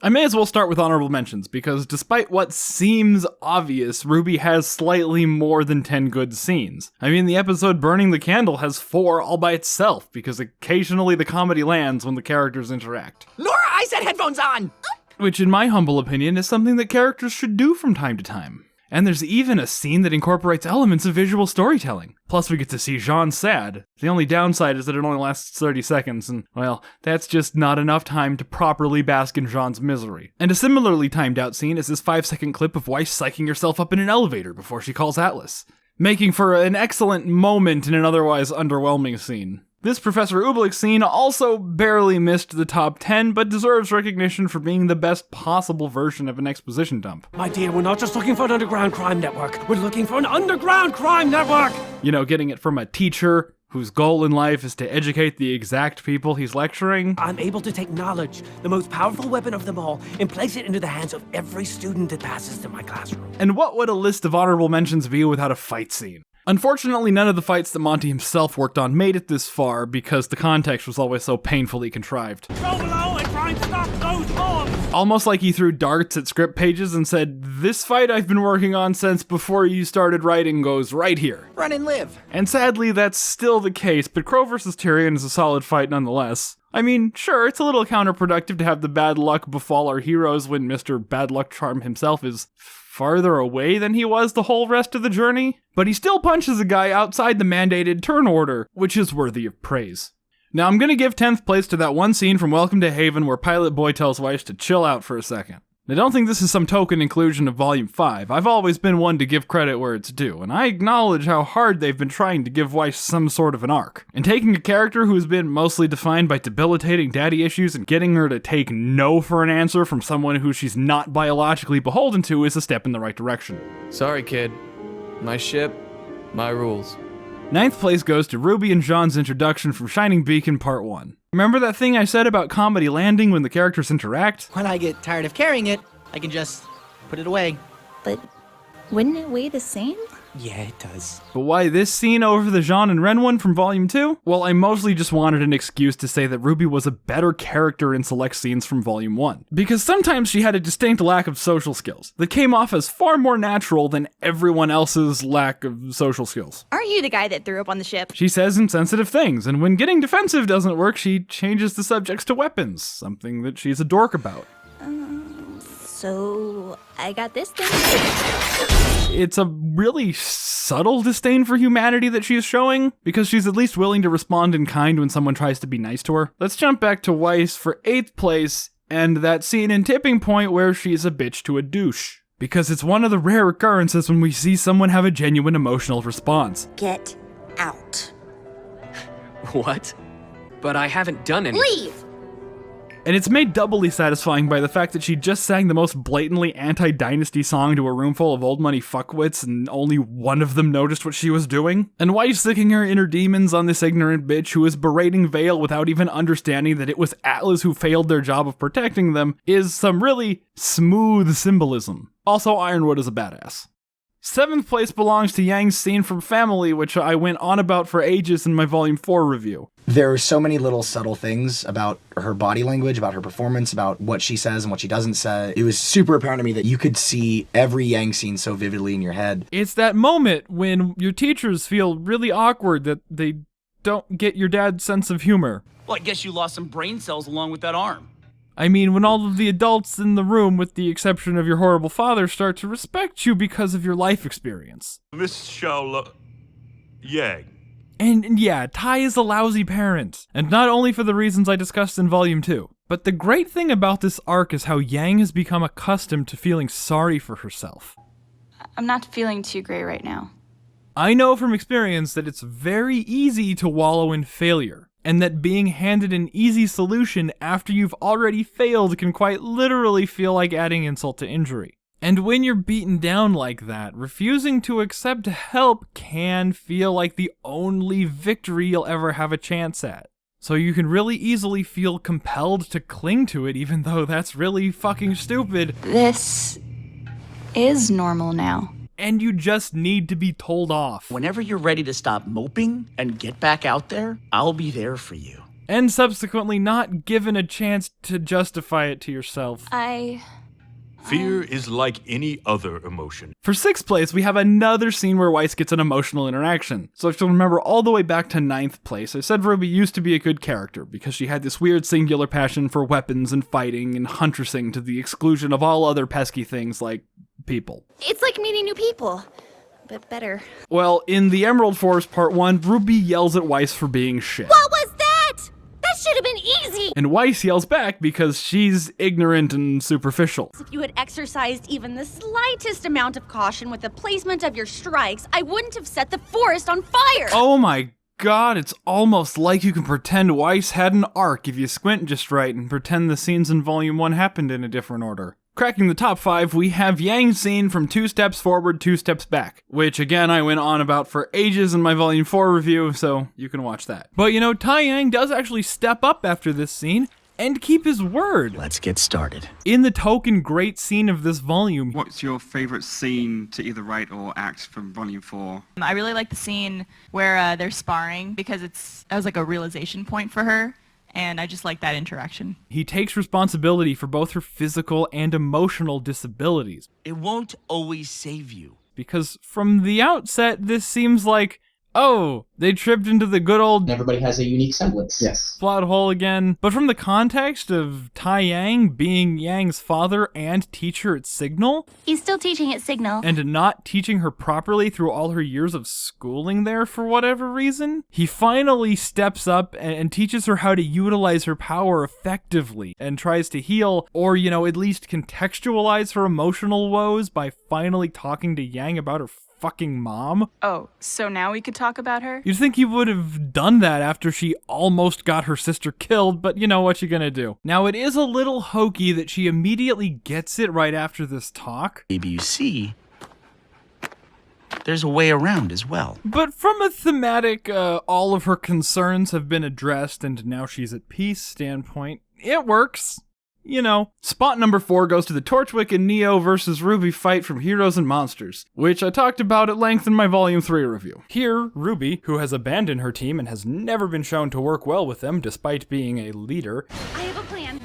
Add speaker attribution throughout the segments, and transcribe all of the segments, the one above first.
Speaker 1: I may as well start with honorable mentions, because despite what seems obvious, RWBY has slightly more than 10 good scenes. I mean, the episode Burning the Candle has 4 all by itself, because occasionally the comedy lands when the characters interact.
Speaker 2: Nora, I said headphones on!
Speaker 1: Which, in my humble opinion, is something that characters should do from time to time. And there's even a scene that incorporates elements of visual storytelling. Plus we get to see Jean sad. The only downside is that it only lasts 30 seconds, and, well, that's just not enough time to properly bask in Jean's misery. And a similarly timed out scene is this 5-second clip of Weiss psyching herself up in an elevator before she calls Atlas, making for an excellent moment in an otherwise underwhelming scene. This Professor Ublik scene also barely missed the top 10, but deserves recognition for being the best possible version of an exposition dump.
Speaker 3: My dear, we're not just looking for an underground crime network. We're looking for an underground crime network!
Speaker 1: You know, getting it from a teacher whose goal in life is to educate the exact people he's lecturing.
Speaker 3: I'm able to take knowledge, the most powerful weapon of them all, and place it into the hands of every student that passes through my classroom.
Speaker 1: And what would a list of honorable mentions be without a fight scene? Unfortunately, none of the fights that Monty himself worked on made it this far because the context was always so painfully contrived.
Speaker 3: Go below and try and stop those bombs!
Speaker 1: Almost like he threw darts at script pages and said, "This fight I've been working on since before you started writing goes right here."
Speaker 2: Run and live.
Speaker 1: And sadly, that's still the case, but Crow vs. Tyrion is a solid fight nonetheless. I mean, sure, it's a little counterproductive to have the bad luck befall our heroes when Mr. Bad Luck Charm himself is farther away than he was the whole rest of the journey, but he still punches a guy outside the mandated turn order, which is worthy of praise. Now I'm gonna give 10th place to that one scene from Welcome to Haven where Pilot Boy tells Weiss to chill out for a second. I don't think this is some token inclusion of Volume 5. I've always been one to give credit where it's due, and I acknowledge how hard they've been trying to give Weiss some sort of an arc. And taking a character who's been mostly defined by debilitating daddy issues and getting her to take no for an answer from someone who she's not biologically beholden to is a step in the right direction.
Speaker 4: Sorry, kid. My ship, my rules.
Speaker 1: 9th place goes to RWBY and Jean's introduction from Shining Beacon Part 1. Remember that thing I said about comedy landing when the characters interact?
Speaker 2: When I get tired of carrying it, I can just put it away.
Speaker 5: But wouldn't it weigh the same?
Speaker 2: Yeah, it does.
Speaker 1: But why this scene over the Jean and Ren one from Volume 2? Well, I mostly just wanted an excuse to say that RWBY was a better character in select scenes from Volume 1. Because sometimes she had a distinct lack of social skills that came off as far more natural than everyone else's lack of social skills.
Speaker 5: Aren't you the guy that threw up on the ship?
Speaker 1: She says insensitive things, and when getting defensive doesn't work, she changes the subjects to weapons, something that she's a dork about.
Speaker 5: So I got this thing.
Speaker 1: It's a really subtle disdain for humanity that she's showing, because she's at least willing to respond in kind when someone tries to be nice to her. Let's jump back to Weiss for 8th place, and that scene in Tipping Point where she's a bitch to a douche. Because it's one of the rare occurrences when we see someone have a genuine emotional response.
Speaker 6: Get out.
Speaker 4: What? But I haven't done anything.
Speaker 6: Leave!
Speaker 1: And it's made doubly satisfying by the fact that she just sang the most blatantly anti-Dynasty song to a room full of old money fuckwits and only one of them noticed what she was doing. And Weiss sicking her inner demons on this ignorant bitch who is berating Vale without even understanding that it was Atlas who failed their job of protecting them is some really smooth symbolism. Also, Ironwood is a badass. 7th place belongs to Yang's scene from Family, which I went on about for ages in my Volume 4 review.
Speaker 7: There are so many little subtle things about her body language, about her performance, about what she says and what she doesn't say. It was super apparent to me that you could see every Yang scene so vividly in your head.
Speaker 1: It's that moment when your teachers feel really awkward that they don't get your dad's sense of humor.
Speaker 8: Well, I guess you lost some brain cells along with that arm.
Speaker 1: I mean, when all of the adults in the room, with the exception of your horrible father, start to respect you because of your life experience.
Speaker 9: Miss Shaola Yang.
Speaker 1: And yeah, Tai is a lousy parent. And not only for the reasons I discussed in Volume 2. But the great thing about this arc is how Yang has become accustomed to feeling sorry for herself.
Speaker 10: I'm not feeling too great right now.
Speaker 1: I know from experience that it's very easy to wallow in failure, and that being handed an easy solution after you've already failed can quite literally feel like adding insult to injury. And when you're beaten down like that, refusing to accept help can feel like the only victory you'll ever have a chance at. So you can really easily feel compelled to cling to it, even though that's really fucking stupid.
Speaker 10: This is normal now.
Speaker 1: And you just need to be told off.
Speaker 8: Whenever you're ready to stop moping and get back out there, I'll be there for you.
Speaker 1: and subsequently not given a chance to justify it to yourself.
Speaker 9: Fear is like any other emotion.
Speaker 1: For 6th place, we have another scene where Weiss gets an emotional interaction. So if you'll remember all the way back to 9th place, I said RWBY used to be a good character because she had this weird singular passion for weapons and fighting and huntressing to the exclusion of all other pesky things like people.
Speaker 5: It's like meeting new people, but better.
Speaker 1: Well, in the Emerald Forest Part 1, RWBY yells at Weiss for being shit.
Speaker 5: What was that? That should have been easy!
Speaker 1: And Weiss yells back because she's ignorant and superficial.
Speaker 6: If you had exercised even the slightest amount of caution with the placement of your strikes, I wouldn't have set the forest on fire!
Speaker 1: Oh my god, it's almost like you can pretend Weiss had an arc if you squint just right and pretend the scenes in Volume 1 happened in a different order. Cracking the top 5, we have Yang's scene from 2 steps forward, 2 steps back, which again I went on about for ages in my Volume 4 review, so you can watch that. But you know, Tai Yang does actually step up after this scene and keep his word.
Speaker 2: Let's get started.
Speaker 1: In the token great scene of this volume.
Speaker 11: What's your favorite scene to either write or act from Volume 4?
Speaker 10: I really like the scene where they're sparring because that was like a realization point for her. And I just like that interaction.
Speaker 1: He takes responsibility for both her physical and emotional disabilities.
Speaker 8: It won't always save you.
Speaker 1: Because from the outset, this seems like, oh, they tripped into the good old...
Speaker 12: Everybody has a unique semblance. Yes.
Speaker 1: Plot hole again. But from the context of Tai Yang being Yang's father and teacher at Signal...
Speaker 5: He's still teaching at Signal.
Speaker 1: And not teaching her properly through all her years of schooling there for whatever reason, he finally steps up and teaches her how to utilize her power effectively and tries to heal, or, you know, at least contextualize her emotional woes by finally talking to Yang about her fucking mom.
Speaker 10: Oh, so now we could talk about her?
Speaker 1: You'd think he would have done that after she almost got her sister killed, but you know what you gonna do. Now, it is a little hokey that she immediately gets it right after this talk.
Speaker 2: Maybe you see, there's a way around as well.
Speaker 1: But from a thematic, all of her concerns have been addressed and now she's at peace standpoint, it works. You know. Spot number 4 goes to the Torchwick and Neo versus RWBY fight from Heroes and Monsters, which I talked about at length in my Volume 3 review. Here, RWBY, who has abandoned her team and has never been shown to work well with them despite being a leader,
Speaker 6: I have a plan.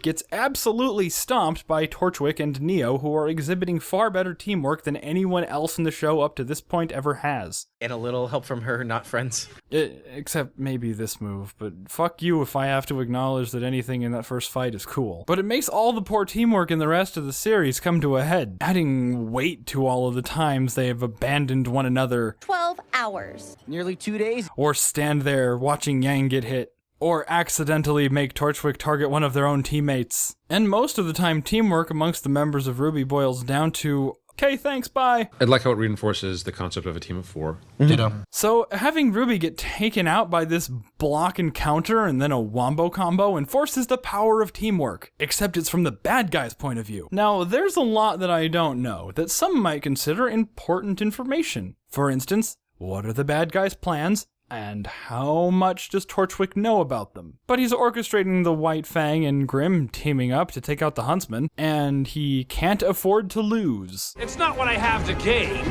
Speaker 1: gets absolutely stomped by Torchwick and Neo, who are exhibiting far better teamwork than anyone else in the show up to this point ever has.
Speaker 13: And a little help from her not friends.
Speaker 1: Except maybe this move, but fuck you if I have to acknowledge that anything in that first fight is cool. But it makes all the poor teamwork in the rest of the series come to a head, adding weight to all of the times they have abandoned one another.
Speaker 6: 12 hours.
Speaker 2: Nearly 2 days.
Speaker 1: Or stand there watching Yang get hit. Or accidentally make Torchwick target one of their own teammates. And most of the time, teamwork amongst the members of RWBY boils down to, okay, thanks, bye.
Speaker 14: I'd like how it reinforces the concept of a team of 4.
Speaker 7: Ditto.
Speaker 1: So having RWBY get taken out by this block and counter and then a wombo combo enforces the power of teamwork, except it's from the bad guy's point of view. Now, there's a lot that I don't know that some might consider important information. For instance, what are the bad guy's plans? And how much does Torchwick know about them? But he's orchestrating the White Fang and Grimm teaming up to take out the Huntsman, and he can't afford to lose.
Speaker 15: It's not what I have to gain,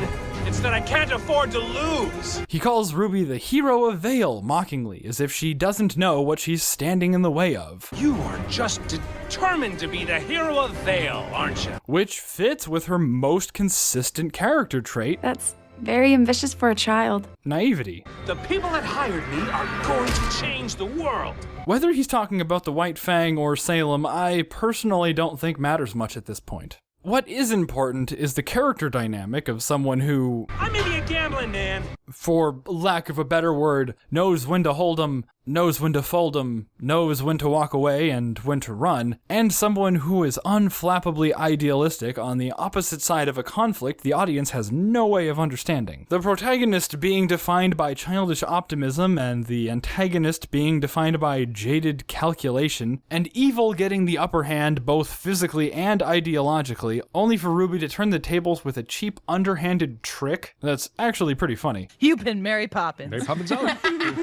Speaker 15: it's that I can't afford to lose.
Speaker 1: He calls RWBY the hero of Vale, mockingly, as if she doesn't know what she's standing in the way of.
Speaker 15: You are just determined to be the hero of Vale, aren't you?
Speaker 1: Which fits with her most consistent character trait.
Speaker 10: That's very ambitious for a child.
Speaker 1: Naivety.
Speaker 15: The people that hired me are going to change the world.
Speaker 1: Whether he's talking about the White Fang or Salem, I personally don't think matters much at this point. What is important is the character dynamic of someone who,
Speaker 15: I may be a gambling man,
Speaker 1: for lack of a better word, knows when to hold 'em, knows when to fold 'em, knows when to walk away and when to run, and someone who is unflappably idealistic on the opposite side of a conflict the audience has no way of understanding. The protagonist being defined by childish optimism and the antagonist being defined by jaded calculation, and evil getting the upper hand both physically and ideologically, only for RWBY to turn the tables with a cheap, underhanded trick that's actually pretty funny.
Speaker 16: You've been Mary Poppins.
Speaker 14: Mary Poppins out.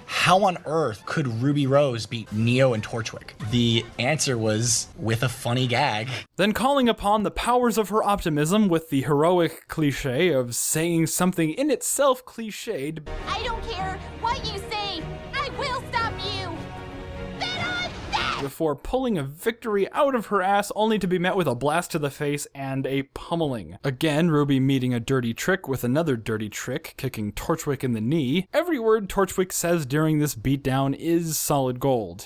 Speaker 7: How on earth could Ruby Rose beat Neo and Torchwick? The answer was with a funny gag.
Speaker 1: Then calling upon the powers of her optimism with the heroic cliche of saying something in itself cliched.
Speaker 5: I don't care what you say. I will stop you.
Speaker 1: Before pulling a victory out of her ass only to be met with a blast to the face and a pummeling. Again, Ruby meeting a dirty trick with another dirty trick, kicking Torchwick in the knee. Every word Torchwick says during this beatdown is solid gold.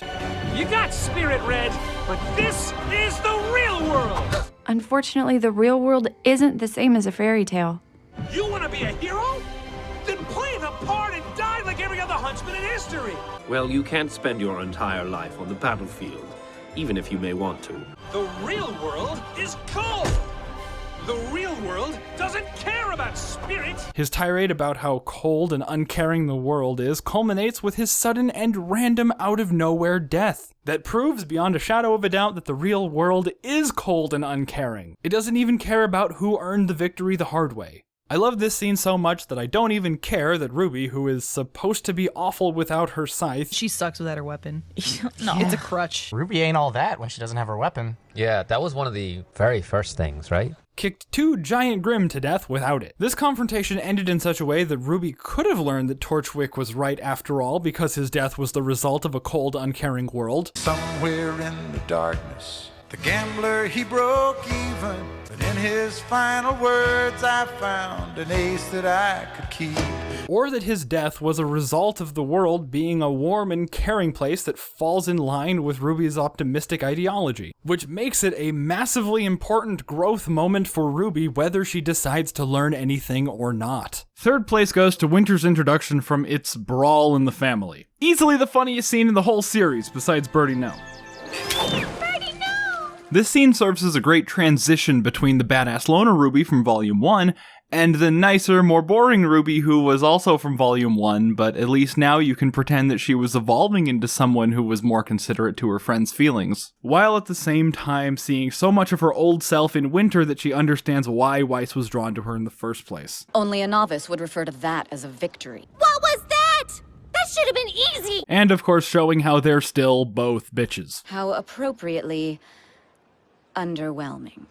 Speaker 15: You got Spirit Red, but this is the real world!
Speaker 16: Unfortunately, the real world isn't the same as a fairy tale.
Speaker 15: You want to be a hero? Then play the part and die like every other huntsman in history!
Speaker 3: Well, you can't spend your entire life on the battlefield, even if you may want to.
Speaker 15: The real world is cold! The real world doesn't care about spirit!
Speaker 1: His tirade about how cold and uncaring the world is culminates with his sudden and random out-of-nowhere death. That proves beyond a shadow of a doubt that the real world is cold and uncaring. It doesn't even care about who earned the victory the hard way. I love this scene so much that I don't even care that Ruby, who is supposed to be awful without her scythe...
Speaker 10: She sucks without her weapon. No, it's a crutch.
Speaker 13: Ruby ain't all that when she doesn't have her weapon.
Speaker 17: Yeah, that was one of the very first things, right?
Speaker 1: Kicked 2 giant Grimm to death without it. This confrontation ended in such a way that Ruby could have learned that Torchwick was right after all, because his death was the result of a cold, uncaring world.
Speaker 18: Somewhere in the darkness, the gambler, he broke even. But in his final words, I found an ace that I could keep.
Speaker 1: Or that his death was a result of the world being a warm and caring place that falls in line with Ruby's optimistic ideology, which makes it a massively important growth moment for Ruby whether she decides to learn anything or not. Third place goes to Winter's introduction from It's Brawl in the Family. Easily the funniest scene in the whole series, besides Birdie No. This scene serves as a great transition between the badass loner Ruby from Volume 1 and the nicer, more boring Ruby who was also from Volume 1, but at least now you can pretend that she was evolving into someone who was more considerate to her friends' feelings, while at the same time seeing so much of her old self in Winter that she understands why Weiss was drawn to her in the first place.
Speaker 19: Only a novice would refer to that as a victory.
Speaker 5: What was that? That should have been easy!
Speaker 1: And of course showing how they're still both bitches.
Speaker 19: How appropriately underwhelming.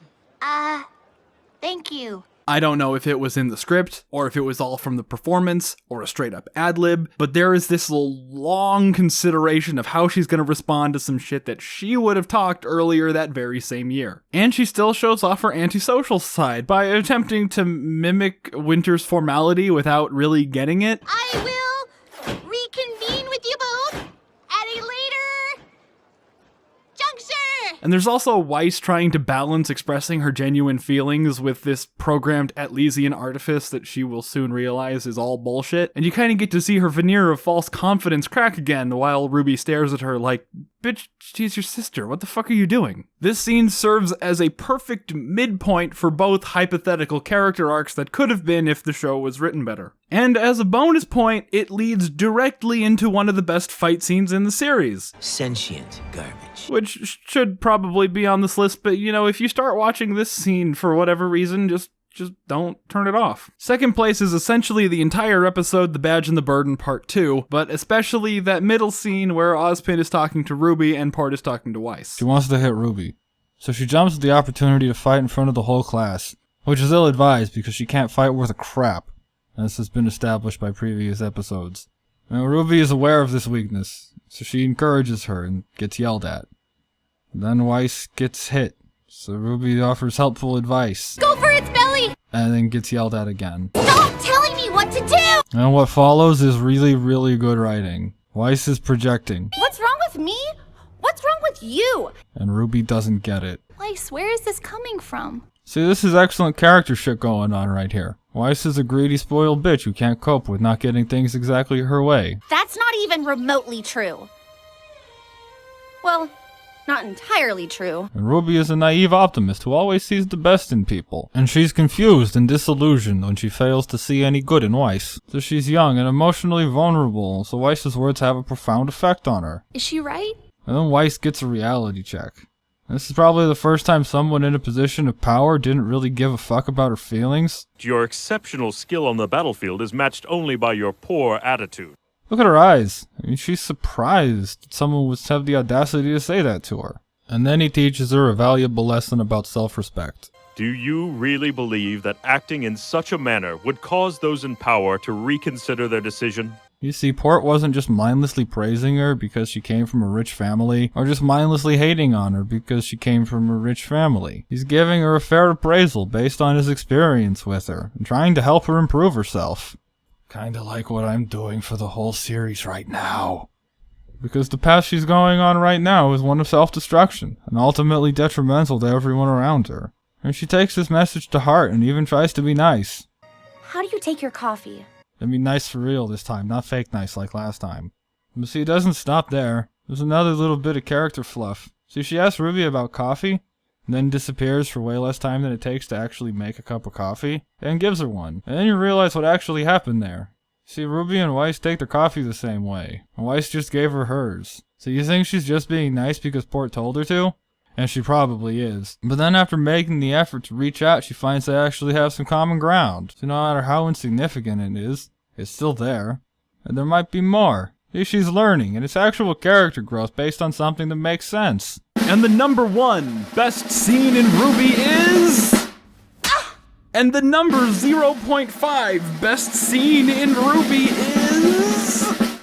Speaker 5: Thank you.
Speaker 1: I don't know if it was in the script, or if it was all from the performance, or a straight up ad-lib, but there is this long consideration of how she's gonna respond to some shit that she would have talked earlier that very same year. And she still shows off her antisocial side by attempting to mimic Winter's formality without really getting it.
Speaker 5: I will reconvene with you both at a later juncture!
Speaker 1: And there's also Weiss trying to balance expressing her genuine feelings with this programmed Atlesian artifice that she will soon realize is all bullshit. And you kind of get to see her veneer of false confidence crack again while Ruby stares at her like, bitch, she's your sister, what the fuck are you doing? This scene serves as a perfect midpoint for both hypothetical character arcs that could have been if the show was written better. And as a bonus point, it leads directly into one of the best fight scenes in the series.
Speaker 8: Sentient garbage.
Speaker 1: Which should probably be on this list, but you know, if you start watching this scene for whatever reason, just don't turn it off. Second place is essentially the entire episode, The Badge and the Burden Part 2, but especially that middle scene where Ozpin is talking to Ruby and Port is talking to Weiss.
Speaker 20: She wants to hit Ruby, so she jumps at the opportunity to fight in front of the whole class, which is ill-advised because she can't fight worth a crap, as has been established by previous episodes. Now, Ruby is aware of this weakness, so she encourages her and gets yelled at. Then Weiss gets hit, so Ruby offers helpful advice.
Speaker 5: Go for its belly!
Speaker 20: And then gets yelled at again.
Speaker 5: Stop telling me what to do!
Speaker 20: And what follows is really, really good writing. Weiss is projecting.
Speaker 6: What's wrong with me? What's wrong with you?
Speaker 20: And Ruby doesn't get it.
Speaker 5: Weiss, where is this coming from?
Speaker 20: See, this is excellent character shit going on right here. Weiss is a greedy, spoiled bitch who can't cope with not getting things exactly her way.
Speaker 6: That's not even remotely true. Well, not entirely true.
Speaker 20: And Ruby is a naive optimist who always sees the best in people. And she's confused and disillusioned when she fails to see any good in Weiss. So she's young and emotionally vulnerable, so Weiss's words have a profound effect on her.
Speaker 5: Is she right?
Speaker 20: And then Weiss gets a reality check. This is probably the first time someone in a position of power didn't really give a fuck about her feelings.
Speaker 9: Your exceptional skill on the battlefield is matched only by your poor attitude.
Speaker 20: Look at her eyes. I mean, she's surprised that someone would have the audacity to say that to her. And then he teaches her a valuable lesson about self-respect.
Speaker 9: Do you really believe that acting in such a manner would cause those in power to reconsider their decision?
Speaker 20: You see, Port wasn't just mindlessly praising her because she came from a rich family, or just mindlessly hating on her because she came from a rich family. He's giving her a fair appraisal based on his experience with her, and trying to help her improve herself. Kinda like what I'm doing for the whole series right now. Because the path she's going on right now is one of self-destruction, and ultimately detrimental to everyone around her. And she takes this message to heart and even tries to be nice.
Speaker 6: How do you take your coffee?
Speaker 20: I mean nice for real this time, not fake nice like last time. But see, it doesn't stop there. There's another little bit of character fluff. See, she asks Ruby about coffee, and then disappears for way less time than it takes to actually make a cup of coffee, and gives her one. And then you realize what actually happened there. See, Ruby and Weiss take their coffee the same way, and Weiss just gave her hers. So you think she's just being nice because Port told her to? And she probably is. But then after making the effort to reach out, she finds they actually have some common ground. So no matter how insignificant it is, it's still there. And there might be more. See, she's learning, and it's actual character growth based on something that makes sense.
Speaker 1: And the number 1 best scene in RWBY is... And the number 0.5 best scene in RWBY is...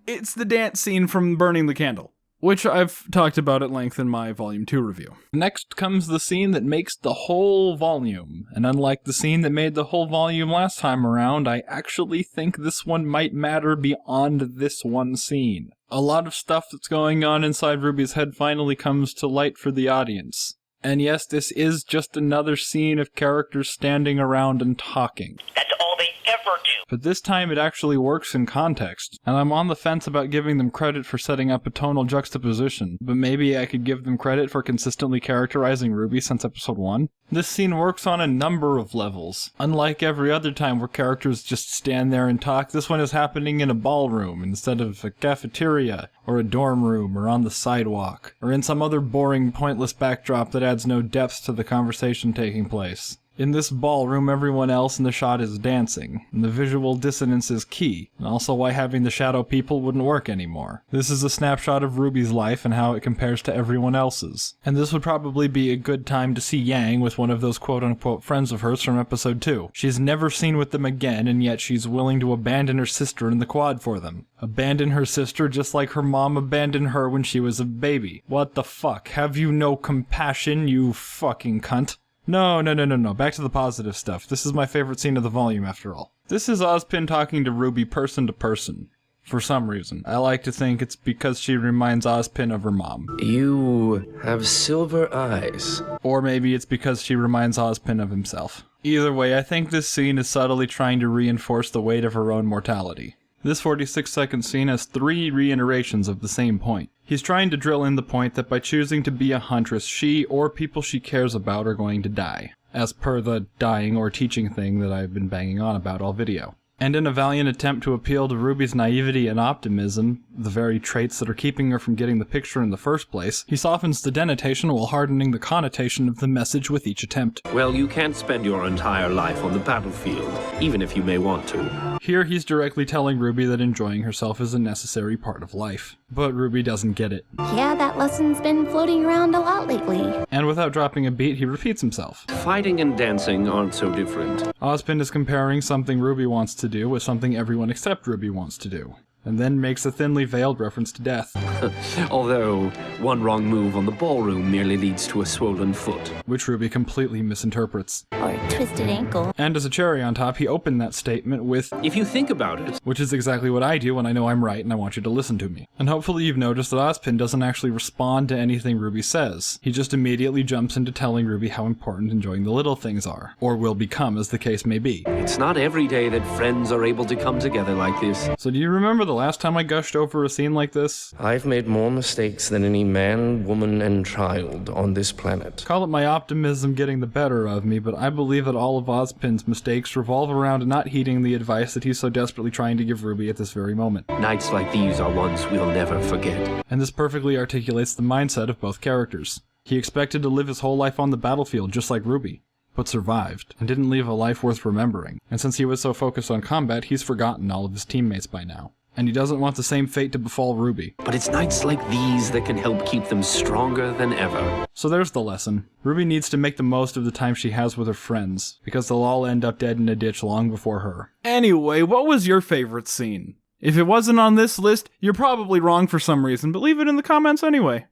Speaker 1: It's the dance scene from Burning the Candle, which I've talked about at length in my Volume 2 review. Next comes the scene that makes the whole volume, and unlike the scene that made the whole volume last time around, I actually think this one might matter beyond this one scene. A lot of stuff that's going on inside RWBY's head finally comes to light for the audience. And yes, this is just another scene of characters standing around and talking.
Speaker 15: That's all they ever do.
Speaker 1: But this time it actually works in context, and I'm on the fence about giving them credit for setting up a tonal juxtaposition, but maybe I could give them credit for consistently characterizing RWBY since episode 1. This scene works on a number of levels. Unlike every other time where characters just stand there and talk, this one is happening in a ballroom instead of a cafeteria, or a dorm room, or on the sidewalk, or in some other boring, pointless backdrop that adds no depth to the conversation taking place. In this ballroom, everyone else in the shot is dancing, and the visual dissonance is key, and also why having the shadow people wouldn't work anymore. This is a snapshot of RWBY's life and how it compares to everyone else's. And this would probably be a good time to see Yang with one of those quote-unquote friends of hers from episode 2. She's never seen with them again, and yet she's willing to abandon her sister in the quad for them. Abandon her sister just like her mom abandoned her when she was a baby. What the fuck? Have you no compassion, you fucking cunt? No, back to the positive stuff. This is my favorite scene of the volume, after all. This is Ozpin talking to RWBY person to person. For some reason. I like to think it's because she reminds Ozpin of her mom.
Speaker 21: You have silver eyes.
Speaker 1: Or maybe it's because she reminds Ozpin of himself. Either way, I think this scene is subtly trying to reinforce the weight of her own mortality. This 46-second scene has 3 reiterations of the same point. He's trying to drill in the point that by choosing to be a huntress, she or people she cares about are going to die, as per the dying or teaching thing that I've been banging on about all video. And in a valiant attempt to appeal to RWBY's naivety and optimism, the very traits that are keeping her from getting the picture in the first place, he softens the denotation while hardening the connotation of the message with each attempt.
Speaker 22: Well, you can't spend your entire life on the battlefield, even if you may want to.
Speaker 1: Here he's directly telling RWBY that enjoying herself is a necessary part of life. But RWBY doesn't get it.
Speaker 6: Yeah, that lesson's been floating around a lot lately.
Speaker 1: And without dropping a beat, he repeats himself.
Speaker 22: Fighting and dancing aren't so different.
Speaker 1: Ozpin is comparing something RWBY wants to do with something everyone except RWBY wants to do, and then makes a thinly veiled reference to death.
Speaker 22: Although, one wrong move on the ballroom merely leads to a swollen foot.
Speaker 1: Which RWBY completely misinterprets.
Speaker 6: Or a twisted ankle.
Speaker 1: And as a cherry on top, he opened that statement with,
Speaker 22: if you think about it.
Speaker 1: Which is exactly what I do when I know I'm right and I want you to listen to me. And hopefully you've noticed that Ozpin doesn't actually respond to anything RWBY says. He just immediately jumps into telling RWBY how important enjoying the little things are, or will become as the case may be.
Speaker 22: It's not every day that friends are able to come together like this.
Speaker 1: So do you remember the last time I gushed over a scene like this?
Speaker 21: I've made more mistakes than any man, woman, and child on this planet.
Speaker 1: Call it my optimism getting the better of me, but I believe that all of Ozpin's mistakes revolve around not heeding the advice that he's so desperately trying to give RWBY at this very moment.
Speaker 22: Nights like these are ones we'll never forget.
Speaker 1: And this perfectly articulates the mindset of both characters. He expected to live his whole life on the battlefield just like RWBY, but survived, and didn't leave a life worth remembering. And since he was so focused on combat, he's forgotten all of his teammates by now.
Speaker 20: and he doesn't want the same fate to befall RWBY.
Speaker 22: But it's nights like these that can help keep them stronger than ever.
Speaker 20: So there's the lesson. RWBY needs to make the most of the time she has with her friends, because they'll all end up dead in a ditch long before her.
Speaker 1: Anyway, what was your favorite scene? If it wasn't on this list, you're probably wrong for some reason, but leave it in the comments anyway.